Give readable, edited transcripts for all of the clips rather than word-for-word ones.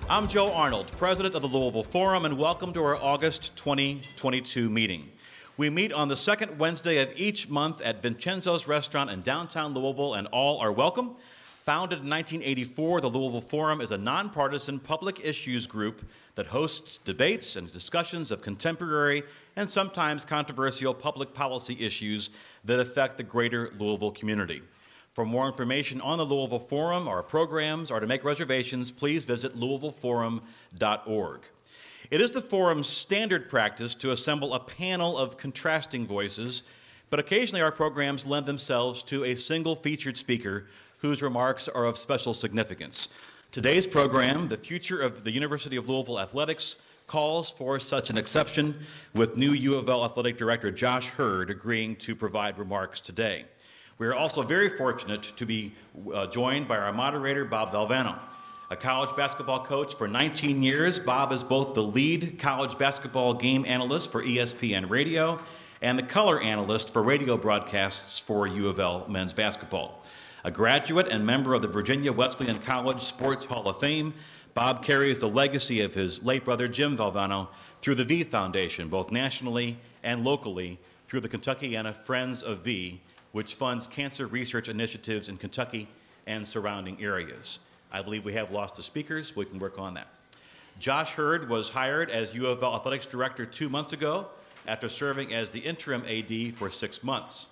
I'm Joe Arnold, president of the Louisville Forum, and welcome to our August 2022 meeting. We meet on the second Wednesday of each month at Vincenzo's Restaurant in downtown Louisville, and all are welcome. Founded in 1984, the Louisville Forum is a nonpartisan public issues group that hosts debates and discussions of contemporary and sometimes controversial public policy issues that affect the greater Louisville community. For more information on the Louisville Forum, our programs, or to make reservations, please visit louisvilleforum.org. It is the Forum's standard practice to assemble a panel of contrasting voices, but occasionally our programs lend themselves to a single featured speaker whose remarks are of special significance. Today's program, The Future of the University of Louisville Athletics, calls for such an exception, with new Uofl Athletic Director Josh Heird agreeing to provide remarks today. We are also very fortunate to be joined by our moderator, Bob Valvano. A college basketball coach for 19 years, Bob is both the lead college basketball game analyst for ESPN Radio and the color analyst for radio broadcasts for Uofl men's basketball. A graduate and member of the Virginia Wesleyan College Sports Hall of Fame, Bob carries the legacy of his late brother Jim Valvano through the V Foundation, both nationally and locally, through the Kentuckiana Friends of V, which funds cancer research initiatives in Kentucky and surrounding areas. I believe we have lost the speakers. We can work on that. Josh Heird was hired as Uofl Athletics Director 2 months ago after serving as the interim AD for 6 months.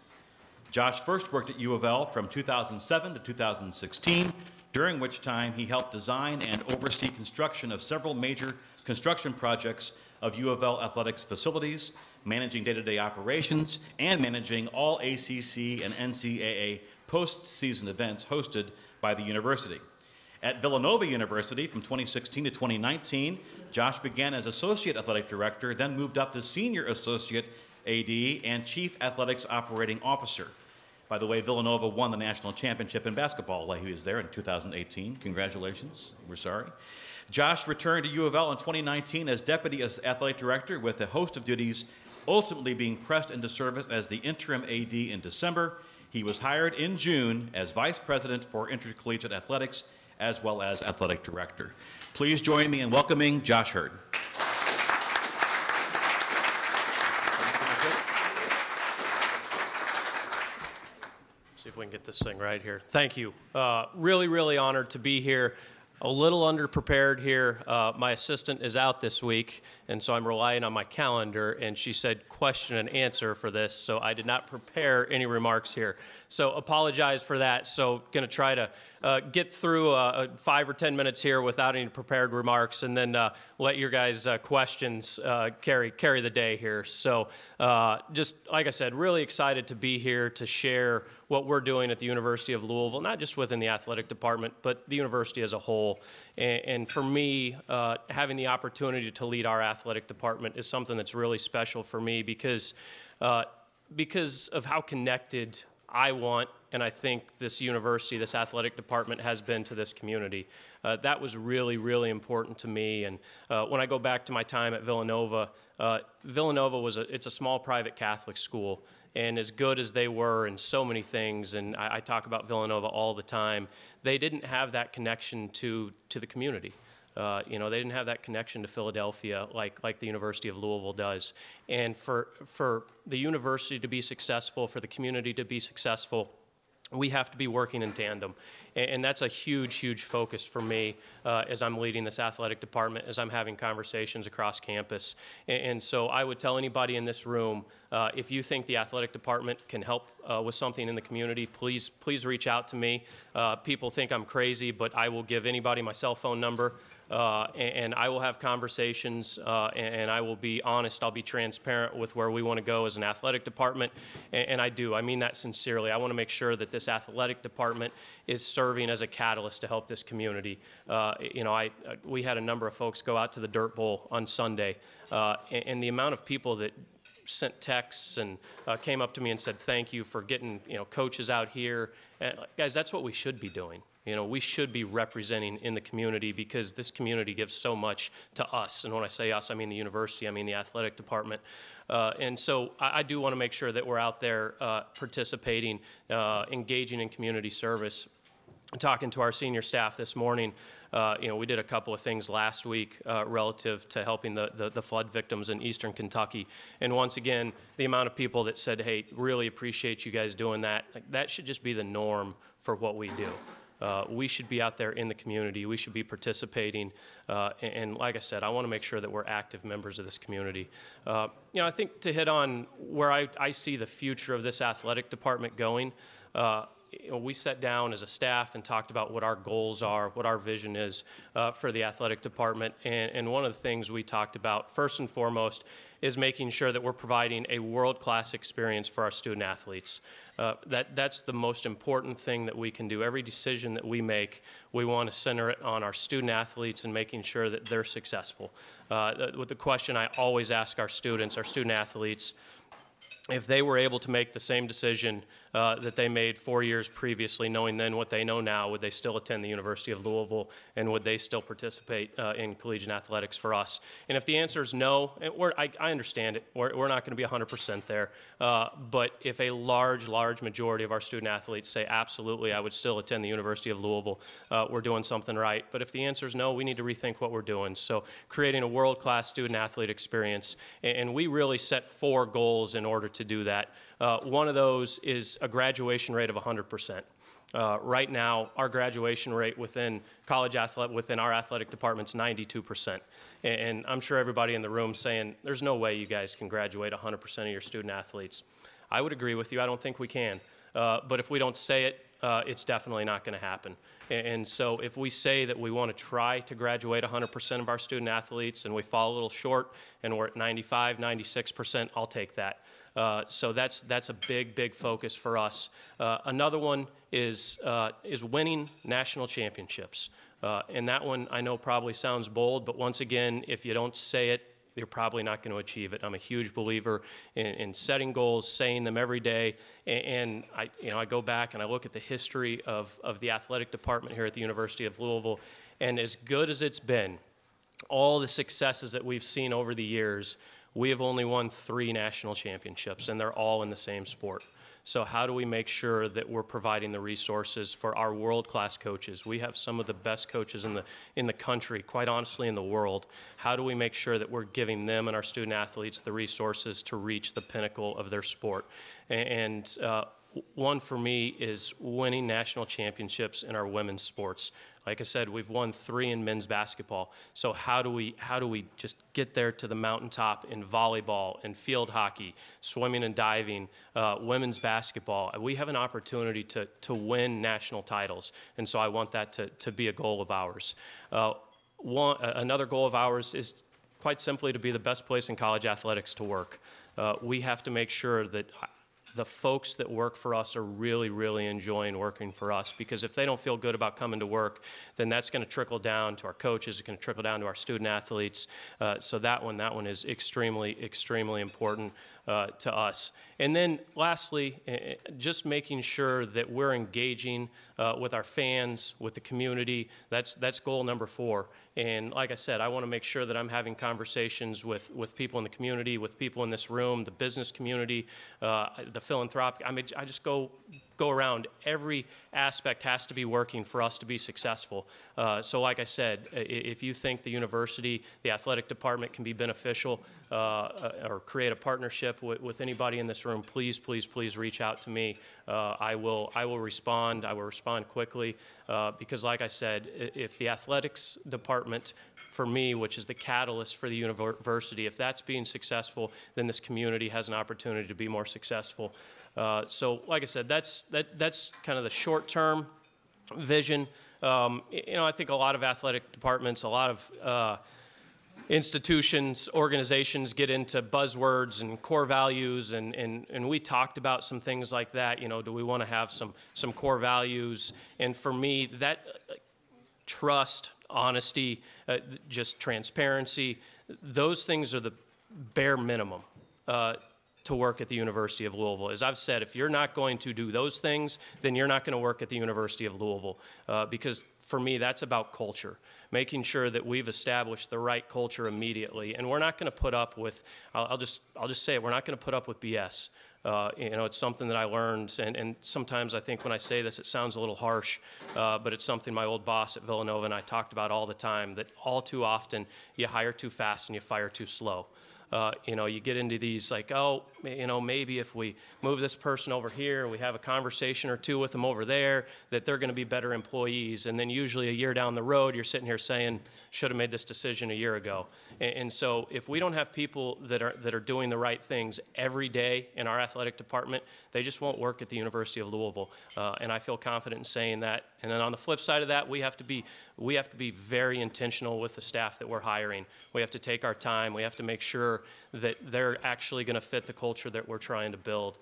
Josh first worked at Uofl from 2007 to 2016, during which time he helped design and oversee construction of several major construction projects of Uofl Athletics facilities, managing day-to-day operations, and managing all ACC and NCAA postseason events hosted by the university. At Villanova University from 2016 to 2019, Josh began as Associate Athletic Director, then moved up to Senior Associate AD and Chief Athletics Operating Officer. By the way, Villanova won the national championship in basketball while he was there in 2018. Congratulations. We're sorry. Josh returned to Uofl in 2019 as Deputy Athletic Director with a host of duties, ultimately being pressed into service as the interim AD in December. He was hired in June as Vice President for Intercollegiate Athletics as well as Athletic Director. Please join me in welcoming Josh Heird. See if we can get this thing right here. Thank you. Really honored to be here. A little underprepared here. My assistant is out this week, and so I'm relying on my calendar, and she said question and answer for this, so I did not prepare any remarks here. So apologize for that. So going to try to get through 5 or 10 minutes here without any prepared remarks, and then let your guys' questions carry the day here. So just like I said, really excited to be here to share what we're doing at the University of Louisville, not just within the athletic department, but the university as a whole. And for me, having the opportunity to lead our athletic department is something that's really special for me because of how connected I want, and I think this university, this athletic department has been to this community. That was really important to me. And when I go back to my time at Villanova, Villanova it's a small private Catholic school. And as good as they were in so many things, and I talk about Villanova all the time, they didn't have that connection to the community. They didn't have that connection to Philadelphia like the University of Louisville does. And for the university to be successful, for the community to be successful, we have to be working in tandem. And that's a huge focus for me as I'm leading this athletic department, as I'm having conversations across campus. And so I would tell anybody in this room, if you think the athletic department can help with something in the community, please reach out to me. People think I'm crazy, but I will give anybody my cell phone number. And I will have conversations, and I will be honest, I'll be transparent with where we want to go as an athletic department, and I mean that sincerely. I want to make sure that this athletic department is serving as a catalyst to help this community. We had a number of folks go out to the Dirt Bowl on Sunday, and the amount of people that sent texts and came up to me and said, thank you for getting coaches out here. Guys, that's what we should be doing. We should be representing in the community because this community gives so much to us. And when I say us, I mean the university, I mean the athletic department. And so I do want to make sure that we're out there participating, engaging in community service. talking to our senior staff this morning, we did a couple of things last week relative to helping the flood victims in eastern Kentucky. And once again, the amount of people that said, hey, really appreciate you guys doing that, that should just be the norm for what we do. We should be out there in the community. We should be participating. And like I said, I want to make sure that we're active members of this community. I think to hit on where I see the future of this athletic department going, we sat down as a staff and talked about what our goals are, what our vision is for the athletic department. And one of the things we talked about, first and foremost, is making sure that we're providing a world-class experience for our student athletes. That's the most important thing that we can do. Every decision that we make, we want to center it on our student athletes and making sure that they're successful. With the question I always ask our students, our student athletes, if they were able to make the same decision that they made 4 years previously, knowing then what they know now, would they still attend the University of Louisville, and would they still participate in collegiate athletics for us? And if the answer is no, I understand it. We're not going to be 100% there. But if a large majority of our student athletes say, absolutely, I would still attend the University of Louisville, we're doing something right. But if the answer is no, we need to rethink what we're doing. So creating a world-class student-athlete experience, and we really set 4 goals in order to do that. One of those is a graduation rate of 100%. Right now, our graduation rate within within our athletic department is 92%. And I'm sure everybody in the room is saying, there's no way you guys can graduate 100% of your student athletes. I would agree with you. I don't think we can. But if we don't say it, it's definitely not going to happen. And so if we say that we want to try to graduate 100% of our student athletes and we fall a little short and we're at 95, 96%, I'll take that. So that's a big focus for us. Another one is winning national championships. And that one I know probably sounds bold, but once again, if you don't say it, you're probably not going to achieve it. I'm a huge believer in setting goals, saying them every day, and I go back and I look at the history of the athletic department here at the University of Louisville, and as good as it's been, all the successes that we've seen over the years, we have only won 3 national championships, and they're all in the same sport. So how do we make sure that we're providing the resources for our world-class coaches? We have some of the best coaches in the country, quite honestly in the world. How do we make sure that we're giving them and our student athletes the resources to reach the pinnacle of their sport? And one for me is winning national championships in our women's sports. Like I said, we've won 3 in men's basketball. So how do we just get there to the mountaintop in volleyball and field hockey, swimming and diving, women's basketball? We have an opportunity to win national titles, and so I want that to be a goal of ours. Another goal of ours is quite simply to be the best place in college athletics to work. We have to make sure that the folks that work for us are really enjoying working for us, because if they don't feel good about coming to work, then that's going to trickle down to our coaches, it's going to trickle down to our student athletes. So that one is extremely important to us. And then lastly, just making sure that we're engaging with our fans, with the community. That's goal number 4. And like I said, I want to make sure that I'm having conversations with people in the community, with people in this room, the business community, the philanthropic. I mean, I just go around. Every aspect has to be working for us to be successful. So like I said, if you think the university, the athletic department can be beneficial or create a partnership with anybody in this room, please reach out to me. I will respond. I will respond quickly because like I said, if the athletics department, for me, which is the catalyst for the university, if that's being successful, then this community has an opportunity to be more successful. So like I said, that's kind of the short-term vision. I think a lot of athletic departments, a lot of institutions, organizations get into buzzwords and core values, and we talked about some things like that. Do we want to have some core values? And for me, that trust, honesty, just transparency, those things are the bare minimum to work at the University of Louisville. As I've said, if you're not going to do those things, then you're not going to work at the University of Louisville, because for me, that's about culture, making sure that we've established the right culture immediately. And we're not going to put up with, I'll just say it, we're not going to put up with BS. It's something that I learned, and sometimes I think when I say this, it sounds a little harsh, but it's something my old boss at Villanova and I talked about all the time, that all too often you hire too fast and you fire too slow. You get into these like, oh, maybe if we move this person over here, we have a conversation or two with them over there, that they're going to be better employees. And then usually a year down the road, you're sitting here saying, should have made this decision a year ago. And so if we don't have people that are doing the right things every day in our athletic department, they just won't work at the University of Louisville. And I feel confident in saying that. And then on the flip side of that, we have to be very intentional with the staff that we're hiring. We have to take our time. We have to make sure that they're actually going to fit the culture that we're trying to build.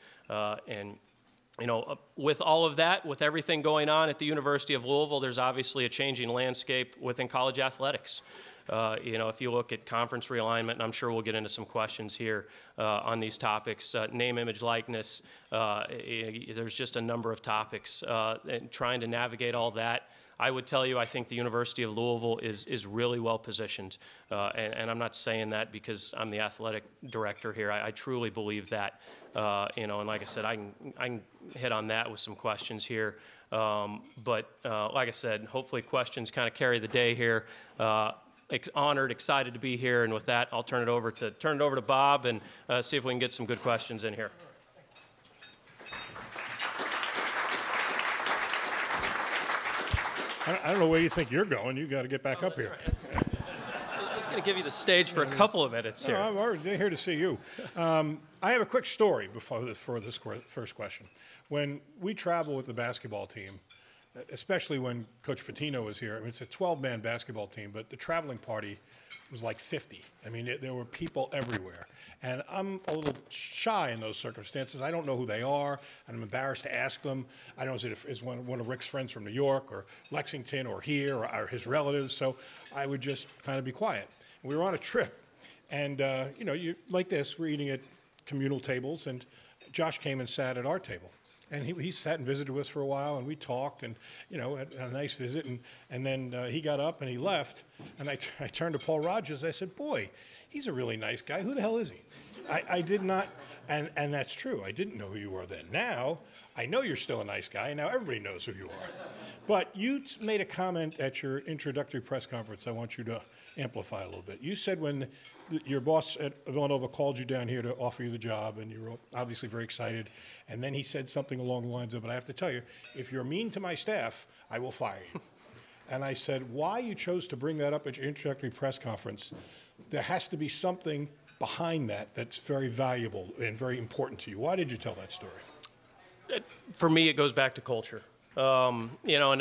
With all of that, with everything going on at the University of Louisville, there's obviously a changing landscape within college athletics. If you look at conference realignment, and I'm sure we'll get into some questions here on these topics, name, image, likeness, there's just a number of topics. And trying to navigate all that, I would tell you, I think the University of Louisville is really well positioned. And I'm not saying that because I'm the athletic director here. I truly believe that. And like I said, I can hit on that with some questions here. But like I said, hopefully questions kind of carry the day here. Honored, excited to be here, and with that, I'll turn it over to Bob and see if we can get some good questions in here. I don't know where you think you're going. You got to get back up here. Right. I was going to give you the stage for a couple of minutes here. No, I'm already here to see you. I have a quick story for this first question. When we travel with the basketball team, especially when Coach Pitino was here, I mean, it's a 12-man basketball team, but the traveling party was like 50. I mean, there were people everywhere. And I'm a little shy in those circumstances. I don't know who they are, and I'm embarrassed to ask them. I don't know if it's one of Rick's friends from New York or Lexington or here or his relatives, so I would just kind of be quiet. We were on a trip, and, you like this, we're eating at communal tables, and Josh came and sat at our table. And he sat and visited with us for a while, and we talked, and had a nice visit. And then he got up and he left. And I turned to Paul Rogers. I said, "Boy, he's a really nice guy. Who the hell is he?" I did not, and that's true. I didn't know who you were then. Now I know you're still a nice guy, and now everybody knows who you are. But you made a comment at your introductory press conference. I want you to amplify a little bit. You said when your boss at Villanova called you down here to offer you the job, and you were obviously very excited, and then he said something along the lines of, "But I have to tell you, if you're mean to my staff, I will fire you." And I said, why you chose to bring that up at your introductory press conference, there has to be something behind that that's very valuable and very important to you. Why did you tell that story? For me, it goes back to culture. And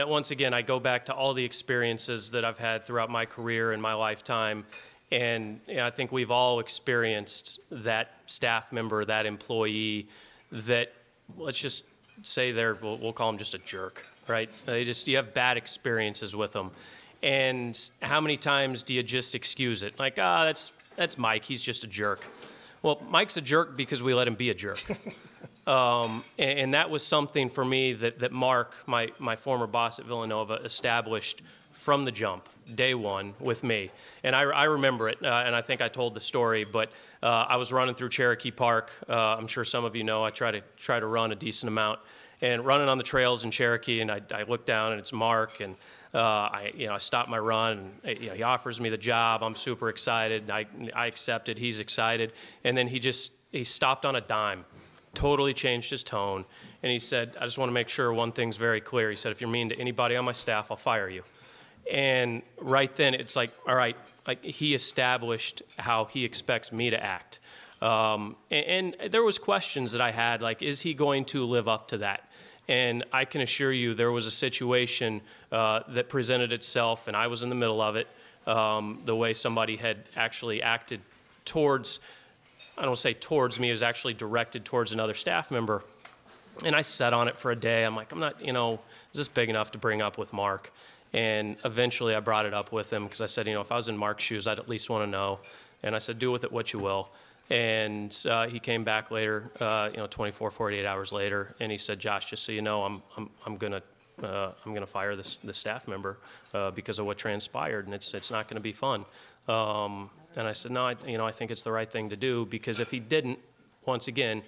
once again, I go back to all the experiences that I've had throughout my career and my lifetime. And I think we've all experienced that staff member, that employee that, let's just say we'll call them just a jerk, right? You have bad experiences with them. And how many times do you just excuse it? Like, that's Mike, he's just a jerk. Well, Mike's a jerk because we let him be a jerk. And that was something for me that Mark, my former boss at Villanova, established from the jump, day one, with me. And I remember it, and I think I told the story, but I was running through Cherokee Park. I'm sure some of you know I try to run a decent amount. And running on the trails in Cherokee, and I look down, and it's Mark, and I stop my run, and he offers me the job. I'm super excited. I accepted. He's excited. And then he stopped on a dime, totally changed his tone, and he said, "I just want to make sure one thing's very clear." He said, "If you're mean to anybody on my staff, I'll fire you." And right then, it's like, all right, like he established how he expects me to act. And there was questions that I had, like, is he going to live up to that? And I can assure you there was a situation that presented itself, and I was in the middle of it, the way somebody had actually acted towards, I don't say towards me, it was actually directed towards another staff member. And I sat on it for a day. I'm like, I'm not, is this big enough to bring up with Mark? And eventually I brought it up with him because I said, if I was in Mark's shoes, I'd at least want to know. And I said, do with it what you will. And he came back later, 24, 48 hours later, and he said, "Josh, just so you know, I'm gonna fire this staff member because of what transpired, and it's not going to be fun." And I said, "No, I think it's the right thing to do because if he didn't, once again,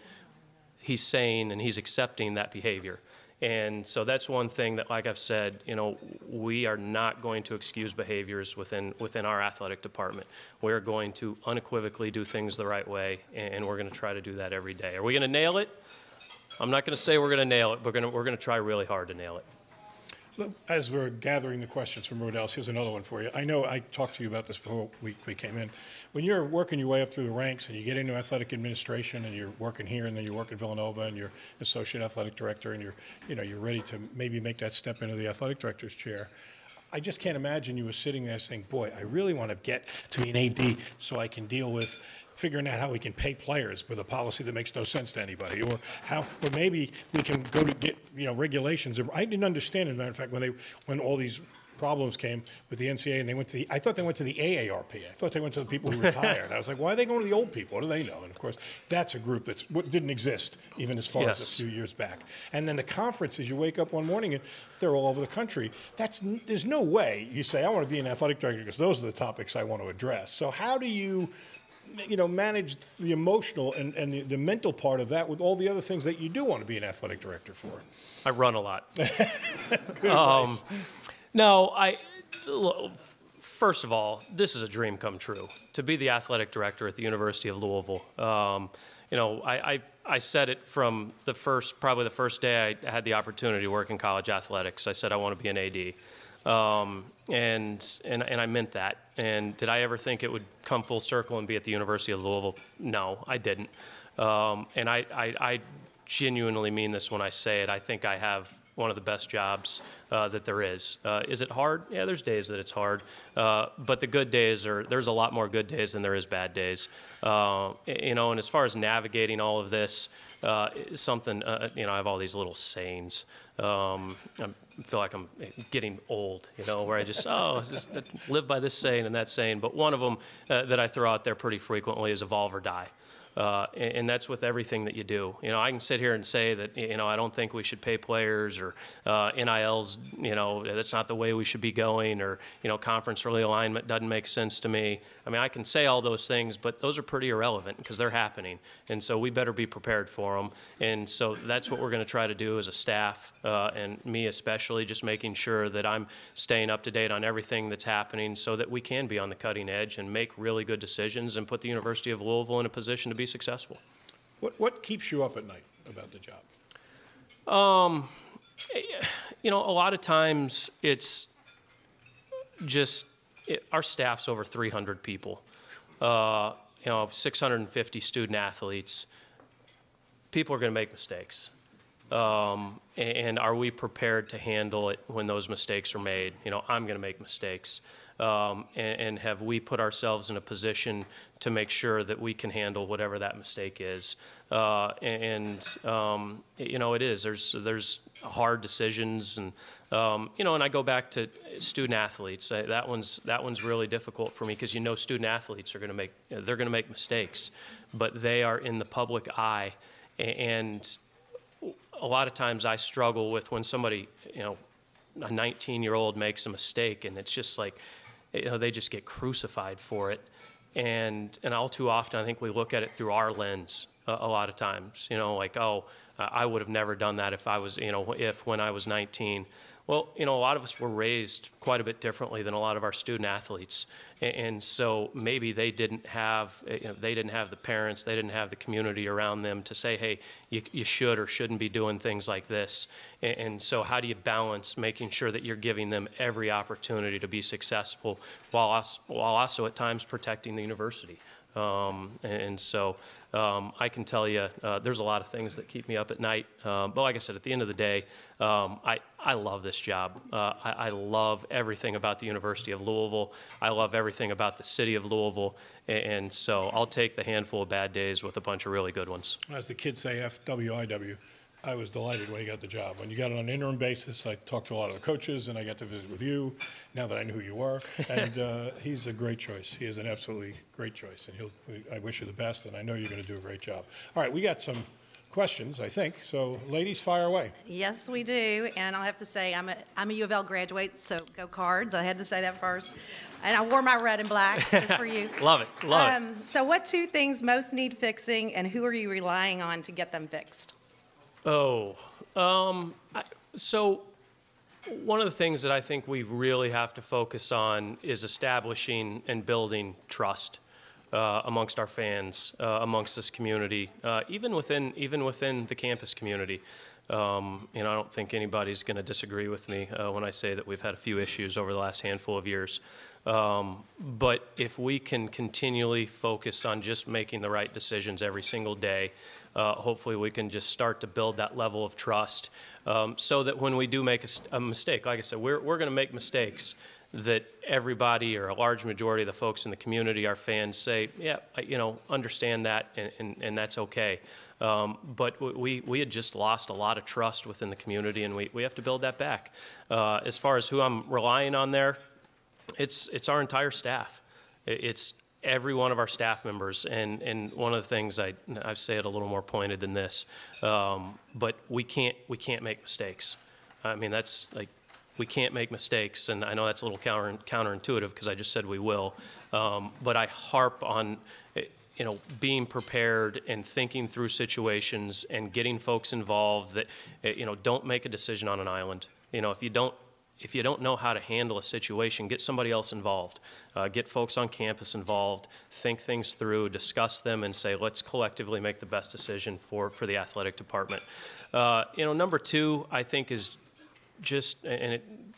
he's saying and he's accepting that behavior. And so that's one thing that, like I've said, we are not going to excuse behaviors within our athletic department. We're going to unequivocally do things the right way, and we're going to try to do that every day. Are we going to nail it? I'm not going to say we're going to nail it, but we're going to try really hard to nail it. As we're gathering the questions from everyone else, here's another one for you. I know I talked to you about this before we came in. When you're working your way up through the ranks and you get into athletic administration and you're working here and then you work at Villanova and you're associate athletic director and you're ready to maybe make that step into the athletic director's chair, I just can't imagine you were sitting there saying, boy, I really want to get to be an AD so I can deal with figuring out how we can pay players with a policy that makes no sense to anybody, or maybe we can go to get regulations. I didn't understand, as a matter of fact, when all these problems came with the Ncaa and I thought they went to the AARP. I thought they went to the people who retired. I was like, why are they going to the old people? What do they know? And of course, that's a group that didn't exist even as far as a few years back. And then the conferences, you wake up one morning and they're all over the country. There's no way you say, I want to be an athletic director because those are the topics I want to address. So how do you manage the emotional and the mental part of that with all the other things that you do want to be an athletic director for? I run a lot. Good No, first of all, this is a dream come true, to be the athletic director at the University of Louisville. I said it from probably the first day I had the opportunity to work in college athletics. I said I want to be an AD. And I meant that. And did I ever think it would come full circle and be at the University of Louisville? No, I didn't. And I genuinely mean this when I say it. I think I have one of the best jobs that there is. Is it hard? Yeah, there's days that it's hard. But the good days there's a lot more good days than there is bad days. And as far as navigating all of this, something, I have all these little sayings. I feel like I'm getting old, where I just live by this saying and that saying. But one of them that I throw out there pretty frequently is evolve or die. And that's with everything that you do. I can sit here and say that, I don't think we should pay players or NILs, that's not the way we should be going, or, conference realignment doesn't make sense to me. I mean, I can say all those things, but those are pretty irrelevant because they're happening. And so we better be prepared for them. And so that's what we're going to try to do as a staff, and me especially, just making sure that I'm staying up to date on everything that's happening so that we can be on the cutting edge and make really good decisions and put the University of Louisville in a position to be successful. What keeps you up at night about the job? A lot of times it's just our staff's over 300 people. 650 student athletes. People are going to make mistakes. And are we prepared to handle it when those mistakes are made? I'm going to make mistakes. And have we put ourselves in a position to make sure that we can handle whatever that mistake is? It is. There's hard decisions, and and I go back to student athletes. That one's really difficult for me because student athletes are going to make mistakes, but they are in the public eye, and a lot of times I struggle with when somebody, a 19-year-old makes a mistake, and it's just like, they just get crucified for it. And all too often, I think we look at it through our lens a lot of times, I would have never done that if I was, when I was 19. Well, a lot of us were raised quite a bit differently than a lot of our student athletes. And so maybe they didn't have the parents, they didn't have the community around them to say, hey, you should or shouldn't be doing things like this. And so how do you balance making sure that you're giving them every opportunity to be successful while also at times protecting the university? I can tell you there's a lot of things that keep me up at night. But like I said, at the end of the day, I love this job. I love everything about the University of Louisville. I love everything about the city of Louisville. And so I'll take the handful of bad days with a bunch of really good ones. As the kids say, FWIW. I was delighted when he got the job. When you got it on an interim basis, I talked to a lot of the coaches, and I got to visit with you now that I knew who you were. And he's a great choice. He is an absolutely great choice. And I wish you the best, and I know you're going to do a great job. All right, we got some questions, I think. So, ladies, fire away. Yes, we do. And I'll have to say, I'm a U of L graduate, so go Cards. I had to say that first. And I wore my red and black just for you. Love it. Love it. So what two things most need fixing, and who are you relying on to get them fixed? So one of the things that I think we really have to focus on is establishing and building trust amongst our fans, amongst this community, even within the campus community. I don't think anybody's going to disagree with me when I say that we've had a few issues over the last handful of years. But if we can continually focus on just making the right decisions every single day, hopefully we can just start to build that level of trust so that when we do make a mistake, like I said, we're going to make mistakes that everybody or a large majority of the folks in the community, our fans, say, yeah, understand that, and that's okay. But we had just lost a lot of trust within the community, and we have to build that back. As far as who I'm relying on there, it's our entire staff. It's every one of our staff members, and one of the things I say it a little more pointed than this, but we can't make mistakes. I mean, that's like, we can't make mistakes, and I know that's a little counterintuitive because I just said we will, but I harp on being prepared and thinking through situations and getting folks involved that don't make a decision on an island. If you don't know how to handle a situation, get somebody else involved. Get folks on campus involved, think things through, discuss them, and say, let's collectively make the best decision for the athletic department. Number two, I think, is just,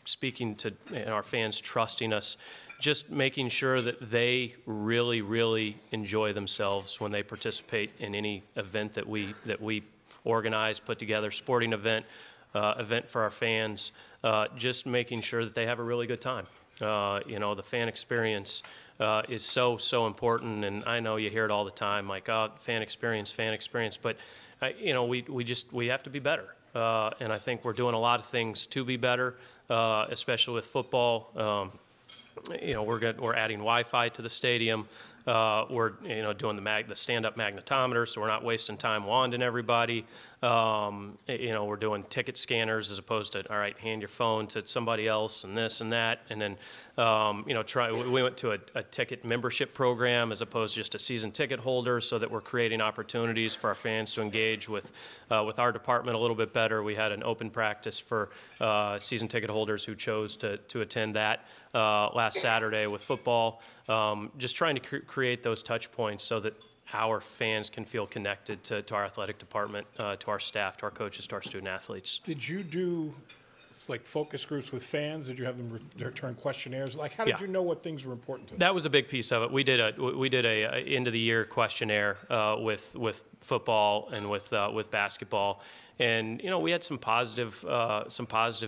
speaking to our fans trusting us, just making sure that they really, really enjoy themselves when they participate in any event that we organize, put together, sporting event for our fans, just making sure that they have a really good time. The fan experience is so important, and I know you hear it all the time, like, fan experience, but we have to be better. And I think we're doing a lot of things to be better, especially with football. We're adding Wi-Fi to the stadium. We're doing the stand-up magnetometer, so we're not wasting time wanding everybody. We're doing ticket scanners as opposed to, all right, hand your phone to somebody else and this and that, and then we went to a ticket membership program as opposed to just a season ticket holder, so that we're creating opportunities for our fans to engage with our department a little bit better. We had an open practice for season ticket holders who chose to attend that last Saturday with football. Just trying to create those touch points so that our fans can feel connected to our athletic department, to our staff, to our coaches, to our student athletes. Did you do focus groups with fans? Did you have them return questionnaires? How did you know what things were important to them? That was a big piece of it. We did a end of the year questionnaire with football and with basketball. And we had some positive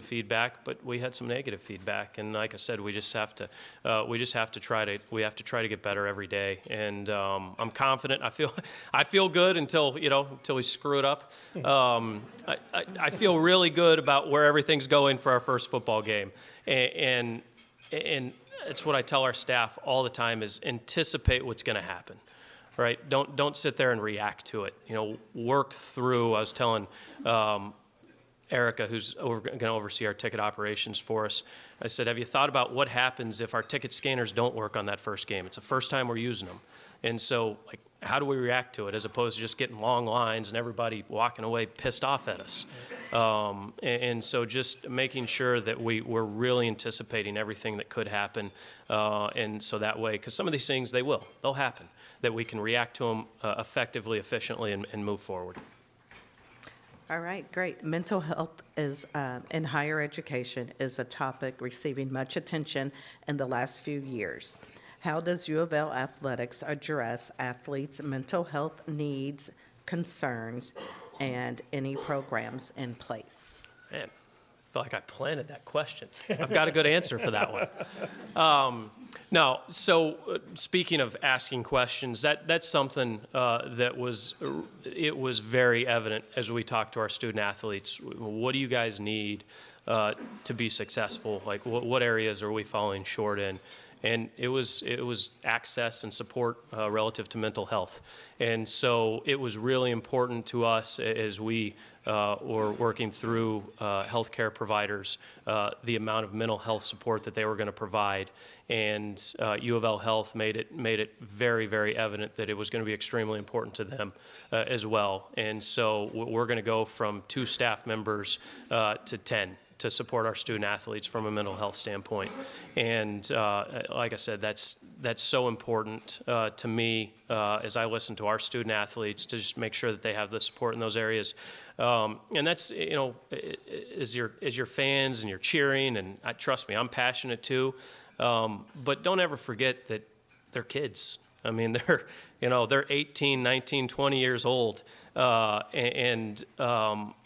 feedback, but we had some negative feedback. And like I said, we have to try to get better every day. And I'm confident. I feel good until we screw it up. I feel really good about where everything's going for our first football game. And it's what I tell our staff all the time: is anticipate what's going to happen. Right? Don't sit there and react to it. Work through. I was telling Erica, who's going to oversee our ticket operations for us, I said, have you thought about what happens if our ticket scanners don't work on that first game? It's the first time we're using them. And so, how do we react to it as opposed to just getting long lines and everybody walking away pissed off at us? And so just making sure that we're really anticipating everything that could happen. And so that way, because some of these things, they'll happen, that we can react to them effectively, efficiently, and move forward. All right, great. Mental health is in higher education is a topic receiving much attention in the last few years. How does U of L athletics address athletes' mental health needs, concerns, and any programs in place? Man, I feel like I planted that question. I've got a good answer for that one. No, so speaking of asking questions, that's something that was very evident as we talked to our student athletes. What do you guys need to be successful? What areas are we falling short in? and it was access and support relative to mental health. And so it was really important to us as we were working through healthcare providers, the amount of mental health support that they were going to provide. And U of L Health made it very, very evident that it was going to be extremely important to them as well. And so we're going to go from 2 staff members to 10 to support our student athletes from a mental health standpoint. And like I said, that's so important to me as I listen to our student athletes, to just make sure that they have the support in those areas. And that's, you know, as your fans and you're cheering, and trust me, I'm passionate too. But don't ever forget that they're kids. I mean, they're 18, 19, 20 years old. I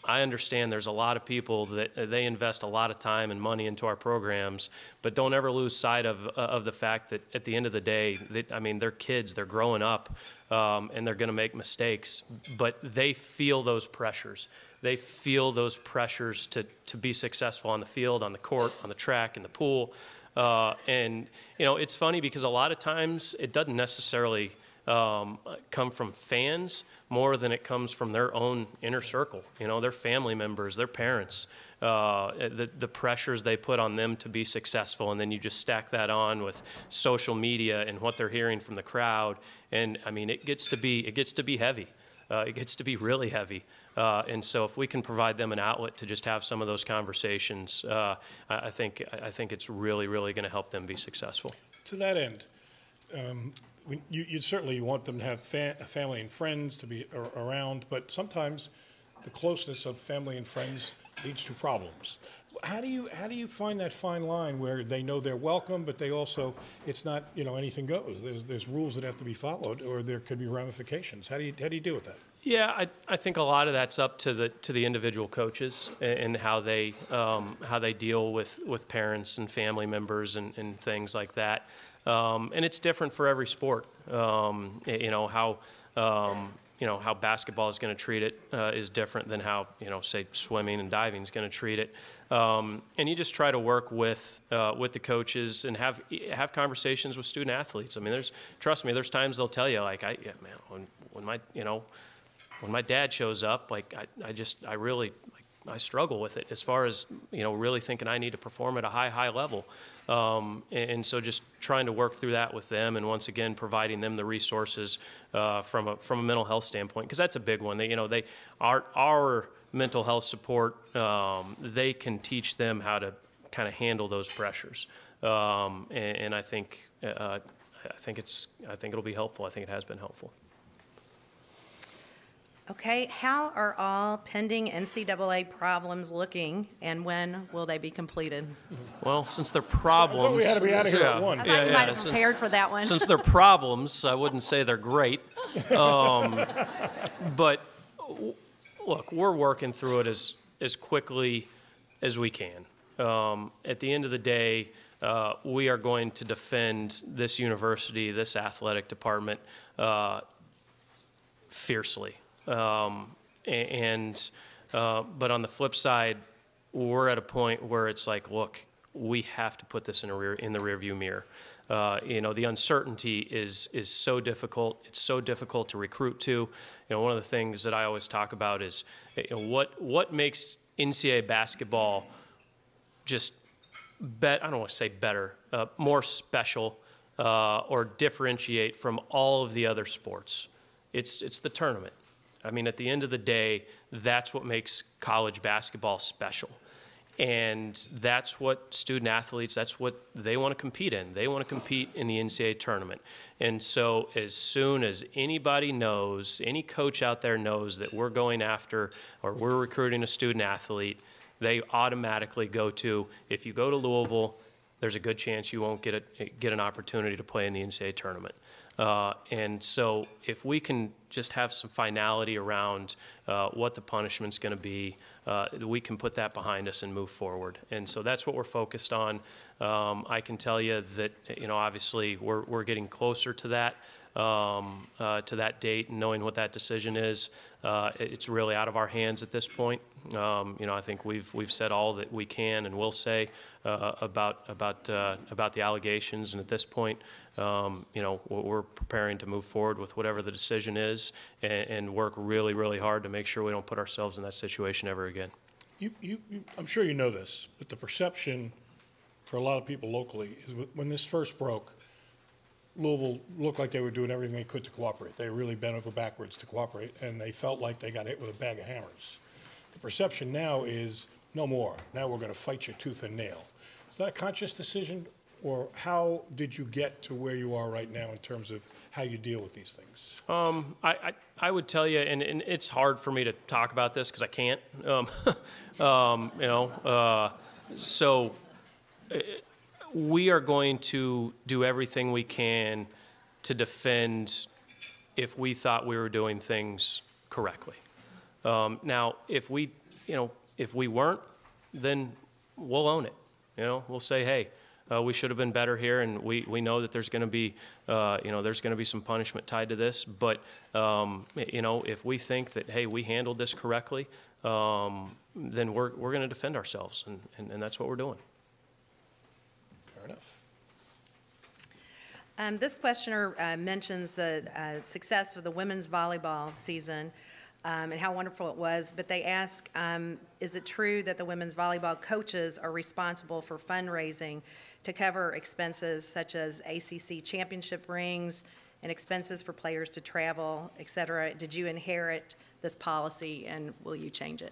understand there's a lot of people that they invest a lot of time and money into our programs, but don't ever lose sight of the fact that at the end of the day, they're kids, they're growing up, and they're going to make mistakes, but they feel those pressures. They feel those pressures to be successful on the field, on the court, on the track, in the pool. And, you know, it's funny because a lot of times it doesn't necessarily come from fans more than it comes from their own inner circle, you know, their family members, their parents, the pressures they put on them to be successful. And then you just stack that on with social media and what they're hearing from the crowd. And I mean, it gets to be heavy. It gets to be really heavy. And so if we can provide them an outlet to just have some of those conversations, I think it's really, really going to help them be successful. To that end, you certainly want them to have family and friends to be around, but sometimes the closeness of family and friends leads to problems. How do you find that fine line where they know they're welcome, but they also, it's not, you know, anything goes? There's rules that have to be followed, or there could be ramifications. How do you deal with that? Yeah, I think a lot of that's up to the individual coaches and how they deal with parents and family members and things like that. And it's different for every sport. How basketball is going to treat it is different than how, say, swimming and diving is going to treat it. And you just try to work with the coaches and have conversations with student athletes. I mean, trust me, there's times they'll tell you, like, when my dad shows up, like, I really struggle with it as far as, really thinking I need to perform at a high level. And so just trying to work through that with them, and once again, providing them the resources from a mental health standpoint, because that's a big one. Our mental health support, they can teach them how to kind of handle those pressures. And I think it'll be helpful. I think it has been helpful. Okay, how are all pending NCAA problems looking, and when will they be completed? Well, since they're problems, I thought we had to be out of here at 1. I thought you might have prepared for that one. Since they're problems, I wouldn't say they're great. But look, we're working through it as quickly as we can. At the end of the day, we are going to defend this university, this athletic department, fiercely. But on the flip side, we're at a point where it's like, look, we have to put this in the rearview mirror. The uncertainty is so difficult. It's so difficult to recruit to. One of the things that I always talk about is, what makes NCAA basketball just I don't want to say better, more special, or differentiate from all of the other sports. It's the tournament. I mean, at the end of the day, that's what makes college basketball special. And that's what student athletes, that's what they want to compete in. They want to compete in the NCAA tournament. And so as soon as anybody knows, any coach out there knows that we're going after or we're recruiting a student athlete, they automatically go to, if you go to Louisville, there's a good chance you won't get an opportunity to play in the NCAA tournament. And so if we can just have some finality around what the punishment's going to be, we can put that behind us and move forward. And so that's what we're focused on. I can tell you that, obviously we're getting closer to that. to that date, and knowing what that decision is, it's really out of our hands at this point. I think we've said all that we can and will say about the allegations, and at this point, we're preparing to move forward with whatever the decision is, and work really, really hard to make sure we don't put ourselves in that situation ever again. I'm sure you know this, but the perception for a lot of people locally is when this first broke, Louisville looked like they were doing everything they could to cooperate. They really bent over backwards to cooperate, and they felt like they got hit with a bag of hammers. The perception now is no more. Now we're going to fight you tooth and nail. Is that a conscious decision, or how did you get to where you are right now in terms of how you deal with these things? I would tell you, and it's hard for me to talk about this because I can't. So we are going to do everything we can to defend if we thought we were doing things correctly. Now, if we weren't, then we'll own it. We'll say, hey, we should have been better here, and we know that there's going to be, there's going to be some punishment tied to this. But if we think that, hey, we handled this correctly, then we're going to defend ourselves, and that's what we're doing. Fair enough. This questioner mentions the success of the women's volleyball season and how wonderful it was, but they ask, is it true that the women's volleyball coaches are responsible for fundraising to cover expenses such as ACC championship rings and expenses for players to travel, et cetera? Did you inherit this policy, and will you change it?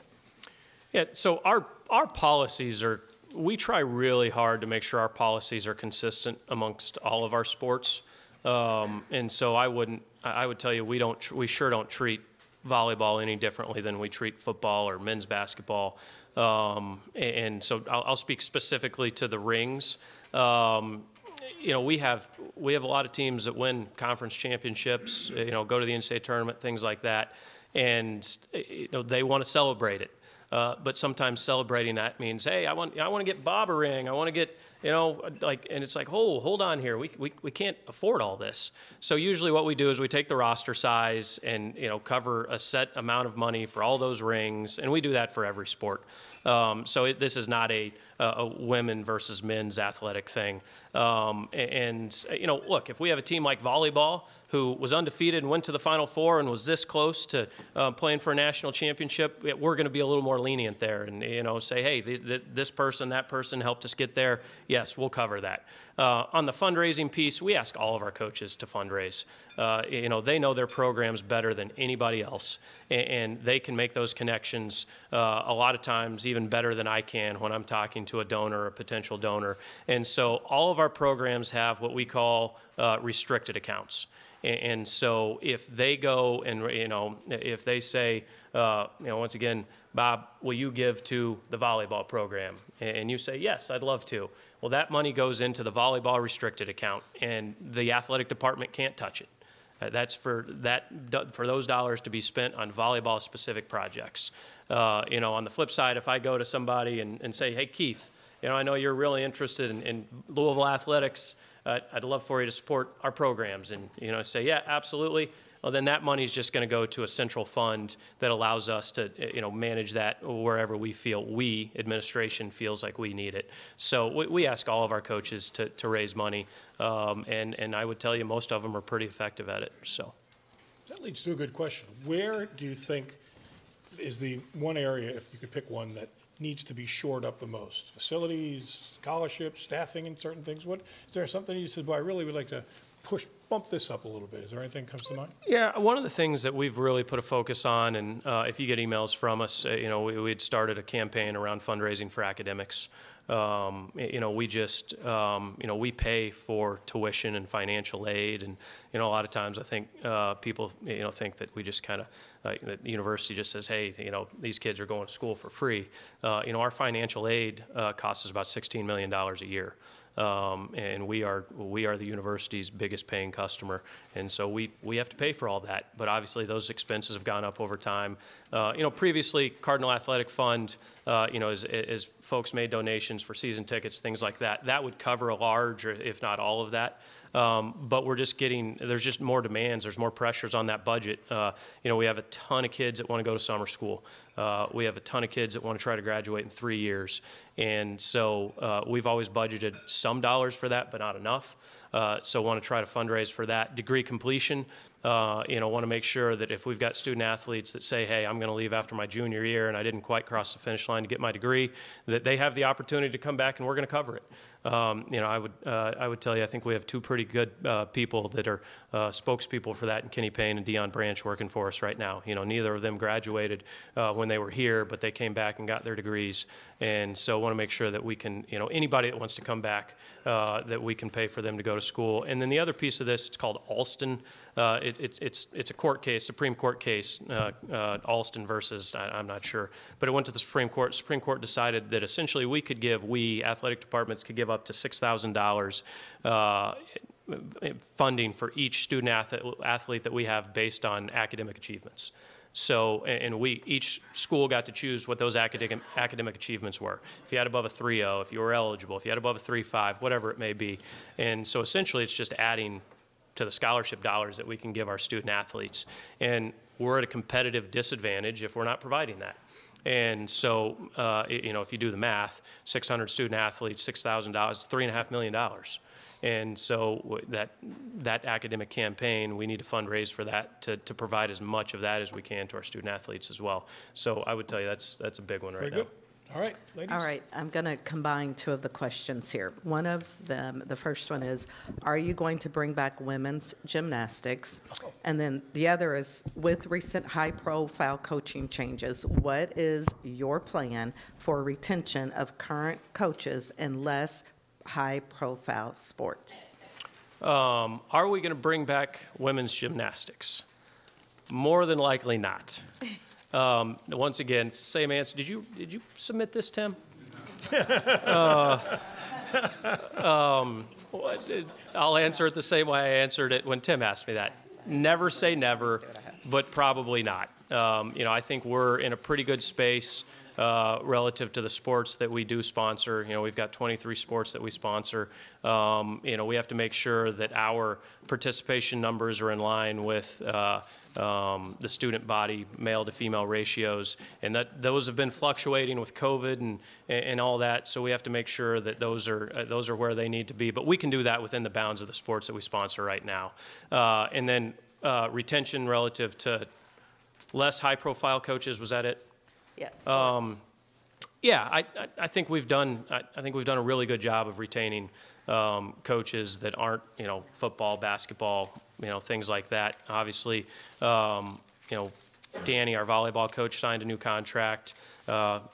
Yeah, so our policies are, we try really hard to make sure our policies are consistent amongst all of our sports. And so I would tell you, we sure don't treat volleyball any differently than we treat football or men's basketball. And so I'll speak specifically to the rings. We have a lot of teams that win conference championships, go to the Ncaa tournament, things like that. And, they want to celebrate it. But sometimes celebrating that means, hey, I want to get Bob a ring. I want to get, and it's like, oh, hold on here. We can't afford all this. So usually what we do is we take the roster size and, cover a set amount of money for all those rings. And we do that for every sport. So this is not a women versus men's athletic thing. Look, if we have a team like volleyball who was undefeated and went to the Final Four and was this close to playing for a national championship, we're going to be a little more lenient there and, say, hey, this person, that person helped us get there. Yes, we'll cover that. On the fundraising piece, we ask all of our coaches to fundraise. They know their programs better than anybody else, and they can make those connections a lot of times even better than I can when I'm talking to a donor or a potential donor. And so all of our programs have what we call restricted accounts. And so if they go and, if they say, once again, Bob, will you give to the volleyball program? And you say, yes, I'd love to. Well, that money goes into the volleyball restricted account, and the athletic department can't touch it. That's for those dollars to be spent on volleyball-specific projects. On the flip side, if I go to somebody and say, hey, Keith, I know you're really interested in Louisville athletics. I'd love for you to support our programs. And, say, yeah, absolutely. Well, then that money is just going to go to a central fund that allows us to, manage that wherever administration feels like we need it. So we ask all of our coaches to raise money. And I would tell you most of them are pretty effective at it. So that leads to a good question. Where do you think is the one area, if you could pick one, that needs to be shored up the most? Facilities, scholarships, staffing, and certain things. Is there something you said, well, I really would like to bump this up a little bit? Is there anything that comes to mind? Yeah, one of the things that we've really put a focus on, and if you get emails from us, we'd started a campaign around fundraising for academics. We just, we pay for tuition and financial aid, and a lot of times I think people, think that we just kind of, that the university just says, hey, these kids are going to school for free. Our financial aid costs us about $16 million a year. And we are the university's biggest paying customer, and so we have to pay for all that. But obviously, those expenses have gone up over time. Previously, Cardinal Athletic Fund, as folks made donations reservations for season tickets, things like that. That would cover a large, or if not all of that. But we're just there's just more demands, there's more pressures on that budget. We have a ton of kids that want to go to summer school. We have a ton of kids that want to try to graduate in 3 years. And so we've always budgeted some dollars for that, but not enough. So want to try to fundraise for that. Degree completion, want to make sure that if we've got student athletes that say, hey, I'm going to leave after my junior year and I didn't quite cross the finish line to get my degree, that they have the opportunity to come back and we're going to cover it. I would tell you, I think we have two pretty good people that are spokespeople for that, in Kenny Payne and Dion Branch, working for us right now. Neither of them graduated when they were here, but they came back and got their degrees. And so want to make sure that we can, anybody that wants to come back, that we can pay for them to go to school. And then the other piece of this, it's called Alston. It's a court case, Supreme Court case, Alston versus, I'm not sure. But it went to the Supreme Court. Supreme Court decided that essentially we athletic departments could give up to $6,000 funding for each student athlete that we have based on academic achievements. So, and each school got to choose what those academic achievements were. If you had above a 3.0, if you were eligible, if you had above a 3.5, whatever it may be. And so essentially it's just adding to the scholarship dollars that we can give our student athletes. And we're at a competitive disadvantage if we're not providing that. And so, if you do the math, 600 student athletes, $6,000, $3.5 million. And so that academic campaign, we need to fundraise for that to provide as much of that as we can to our student athletes as well. So I would tell you that's a big one right now. Very good. All right, ladies. All right, I'm going to combine two of the questions here. One of them, the first one is, are you going to bring back women's gymnastics? And then the other is, with recent high-profile coaching changes, what is your plan for retention of current coaches in less high-profile sports? Are we going to bring back women's gymnastics? More than likely not. Once again, it's the same answer. Did you submit this, Tim? I'll answer it the same way I answered it when Tim asked me that. Never say never, but probably not. I think we're in a pretty good space relative to the sports that we do sponsor. We've got 23 sports that we sponsor. We have to make sure that our participation numbers are in line with the student body male to female ratios, and that those have been fluctuating with COVID and all that. So we have to make sure that those are where they need to be. But we can do that within the bounds of the sports that we sponsor right now. And then retention relative to less high-profile coaches. Was that it? Yes. Yeah, I think we've done a really good job of retaining coaches that aren't football, basketball, things like that. Obviously, Danny, our volleyball coach, signed a new contract,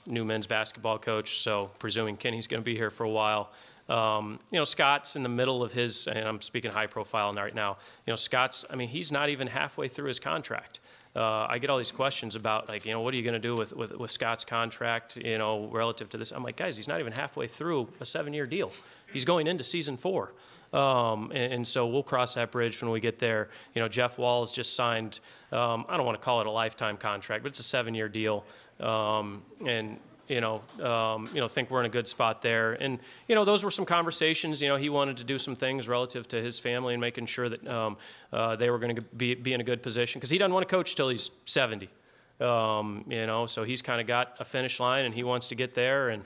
new men's basketball coach. So presuming Kenny's going to be here for a while. Scott's in the middle of his, and I'm speaking high profile right now. Scott's, he's not even halfway through his contract. I get all these questions about, what are you going to do with Scott's contract, relative to this? I'm like, guys, he's not even halfway through a 7-year deal. He's going into season 4. And so we'll cross that bridge when we get there. Jeff Walls just signed, I don't want to call it a lifetime contract, but it's a 7-year deal. Think we're in a good spot there. And, those were some conversations. He wanted to do some things relative to his family and making sure that they were going to be in a good position, because he doesn't want to coach till he's 70. So he's kind of got a finish line and he wants to get there. And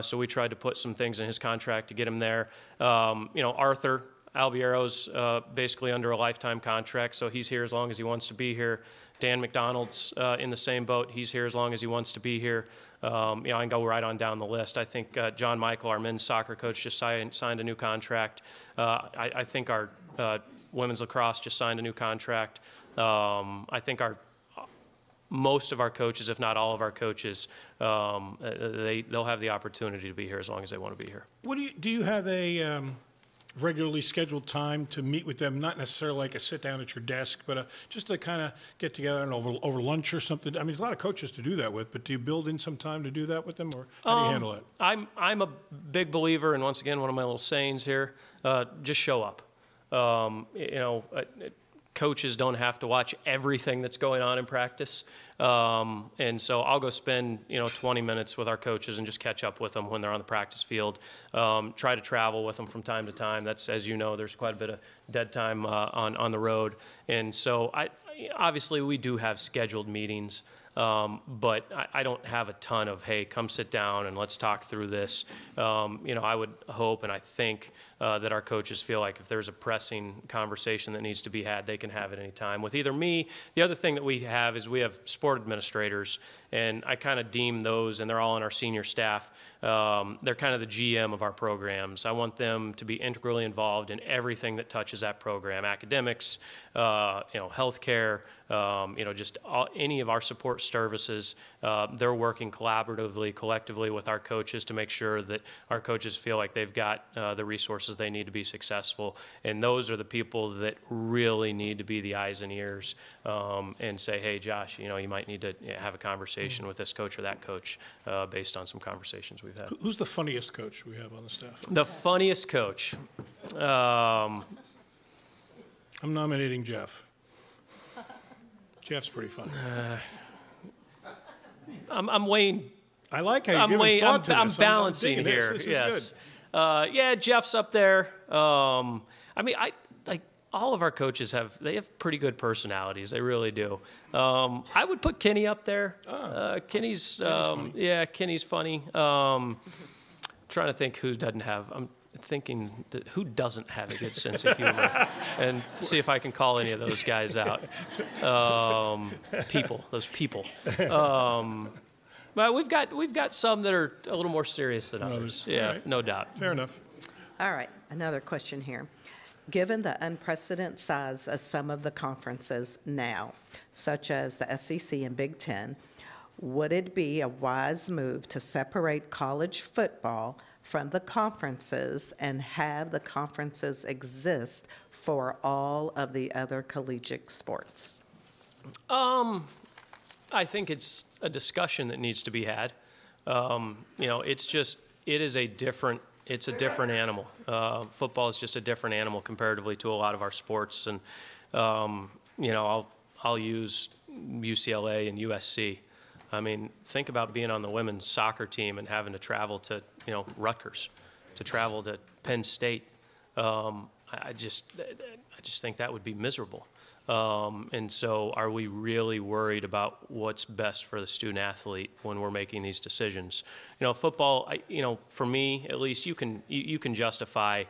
so we tried to put some things in his contract to get him there. Arthur Albiero's basically under a lifetime contract, so he's here as long as he wants to be here. Dan McDonald's in the same boat. He's here as long as he wants to be here. I can go right on down the list. I think John Michael, our men's soccer coach, just signed a new contract. I think our women's lacrosse just signed a new contract. I think most of our coaches, if not all of our coaches, they'll have the opportunity to be here as long as they want to be here. Do you have a regularly scheduled time to meet with them? Not necessarily like a sit down at your desk, but just to kind of get together and over lunch or something. There's a lot of coaches to do that with, but do you build in some time to do that with them, or how do you handle it? I'm a big believer, and once again, one of my little sayings here: just show up. coaches don't have to watch everything that's going on in practice. And so I'll go spend, 20 minutes with our coaches and just catch up with them when they're on the practice field. Try to travel with them from time to time. That's, as you know, there's quite a bit of dead time on the road. And so obviously we do have scheduled meetings. But I don't have a ton of, hey, come sit down and let's talk through this. I would hope and I think that our coaches feel like if there's a pressing conversation that needs to be had, they can have it any time with either me. The other thing that we have is we have sport administrators, and I kind of deem those, and they're all on our senior staff. They're kind of the GM of our programs. I want them to be integrally involved in everything that touches that program, academics, healthcare, any of our support services. They're working collaboratively, collectively with our coaches to make sure that our coaches feel like they've got the resources they need to be successful. And those are the people that really need to be the eyes and ears and say, hey, Josh, you might need to have a conversation with this coach or that coach based on some conversations we've had. Who's the funniest coach we have on the staff? The funniest coach. I'm nominating Jeff. Jeff's pretty funny. I'm weighing. I like how you're giving thought to this. I'm balancing here. This is yes. good. Yeah, Jeff's up there. All of our coaches have pretty good personalities. They really do. I would put Kenny up there. Kenny's funny. Yeah, Kenny's funny. Trying to think who doesn't have. I'm thinking who doesn't have a good sense of humor, and see if I can call any of those guys out. Those people. But we've got some that are a little more serious than others. Yeah, right. No doubt. Fair enough. All right, another question here. Given the unprecedented size of some of the conferences now, such as the SEC and Big Ten, would it be a wise move to separate college football from the conferences and have the conferences exist for all of the other collegiate sports? I think it's a discussion that needs to be had. It's a different animal. Football is just a different animal comparatively to a lot of our sports. And, I'll use UCLA and USC. I memean, think about being on the women's soccer team and having to travel to, Rutgers, to travel to Penn State. I just think that would be miserable. And so are we really worried about what's best for the student athlete when we're making these decisions? Football, for me at least, you can justify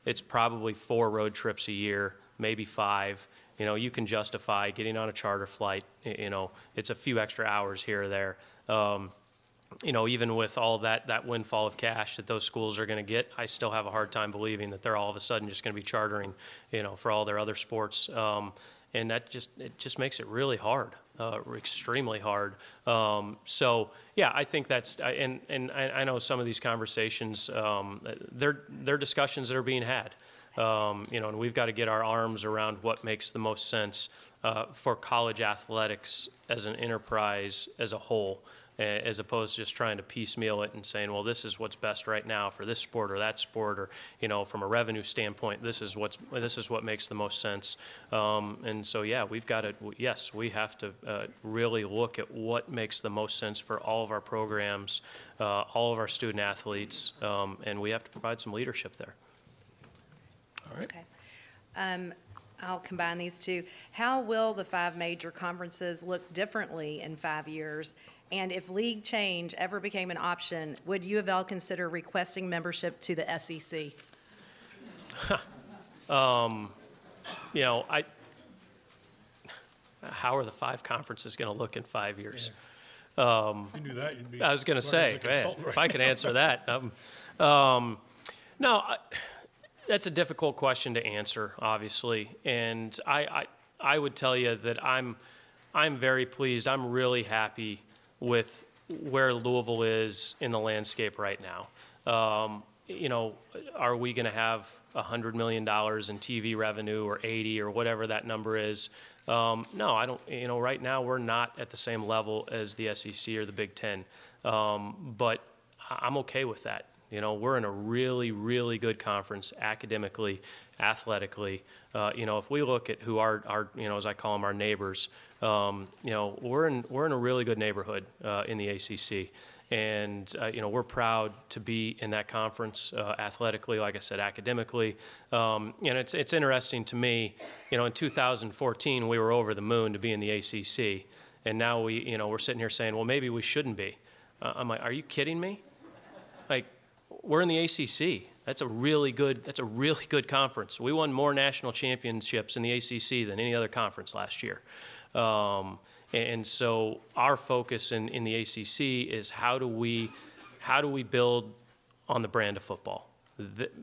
it's probably 4 road trips a year, maybe 5. You can justify getting on a charter flight. It's a few extra hours here or there. Even with all that windfall of cash that those schools are going to get, I still have a hard time believing that they're all of a sudden just going to be chartering, for all their other sports. And it just makes it really hard, extremely hard. So yeah, I think that's, and I know some of these conversations, they're discussions that are being had. And we've got to get our arms around what makes the most sense for college athletics as an enterprise as a whole, as opposed to just trying to piecemeal it and saying, well, this is what's best right now for this sport or that sport, or from a revenue standpoint, this is what makes the most sense. And so yeah, we have to really look at what makes the most sense for all of our programs, all of our student athletes, and we have to provide some leadership there. All right. Okay. I'll combine these two. How will the 5 major conferences look differently in 5 years? And if league change ever became an option, would U of L consider requesting membership to the SEC? How are the 5 conferences going to look in 5 years? Yeah. If you knew that, you'd be. I was going to say, if I can answer that. No. That's a difficult question to answer, obviously, and I would tell you that I'm very pleased. I'm really happy with where Louisville is in the landscape right now. Are we going to have $100 million in TV revenue or 80 or whatever that number is? No, I don't. Right now we're not at the same level as the SEC or the Big Ten, but I'm okay with that. We're in a really, really good conference academically, athletically. If we look at who our as I call them, our neighbors, we're in a really good neighborhood in the ACC. And, we're proud to be in that conference athletically, like I said, academically. And it's interesting to me, in 2014, we were over the moon to be in the ACC. And now we're sitting here saying, well, maybe we shouldn't be. I'm like, are you kidding me? Like, we're in the ACC. That's a really good conference. We won more national championships in the ACC than any other conference last year. And so our focus in the ACC is how do we build on the brand of football?